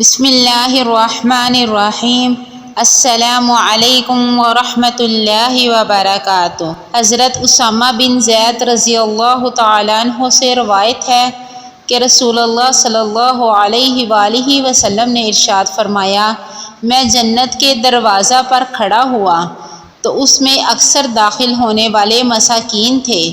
بسم اللہ الرحمن الرحیم۔ السلام علیکم ورحمۃ اللہ وبرکاتہ۔ حضرت اسامہ بن زید رضی اللہ تعالیٰ عنہ سے روایت ہے کہ رسول اللہ صلی اللہ علیہ وآلہ وسلم نے ارشاد فرمایا، میں جنت کے دروازہ پر کھڑا ہوا تو اس میں اکثر داخل ہونے والے مساکین تھے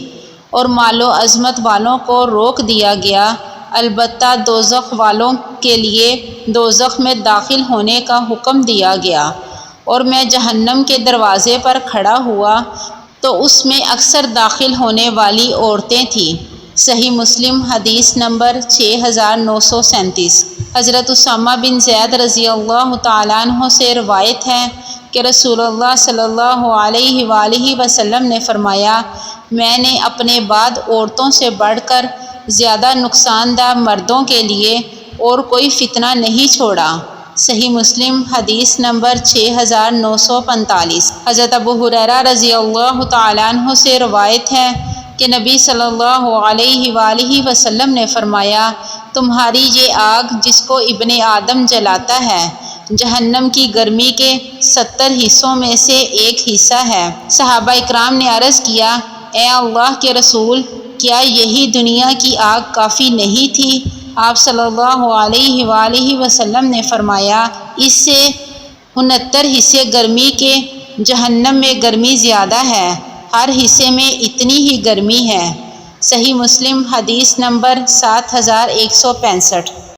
اور مال و عظمت والوں کو روک دیا گیا، البتہ دوزخ والوں کے لیے دوزخ میں داخل ہونے کا حکم دیا گیا، اور میں جہنم کے دروازے پر کھڑا ہوا تو اس میں اکثر داخل ہونے والی عورتیں تھیں۔ صحیح مسلم حدیث نمبر 6937۔ حضرت اسامہ بن زید رضی اللہ تعالیٰ عنہ سے روایت ہے کہ رسول اللہ صلی اللہ علیہ وآلہ وسلم نے فرمایا، میں نے اپنے بعد عورتوں سے بڑھ کر زیادہ نقصان دہ مردوں کے لیے اور کوئی فتنہ نہیں چھوڑا۔ صحیح مسلم حدیث نمبر 6945۔ حضرت ابو ہریرہ رضی اللہ تعالیٰ عنہ سے روایت ہے کہ نبی صلی اللہ علیہ وآلہ وسلم نے فرمایا، تمہاری یہ آگ جس کو ابن آدم جلاتا ہے، جہنم کی گرمی کے 70 حصوں میں سے ایک حصہ ہے۔ صحابہ اکرام نے عرض کیا، اے اللہ کے رسول، کیا یہی دنیا کی آگ کافی نہیں تھی؟ آپ صلی اللہ علیہ وآلہ وسلم نے فرمایا، اس سے 69 حصے گرمی کے جہنم میں گرمی زیادہ ہے، ہر حصے میں اتنی ہی گرمی ہے۔ صحیح مسلم حدیث نمبر 7165۔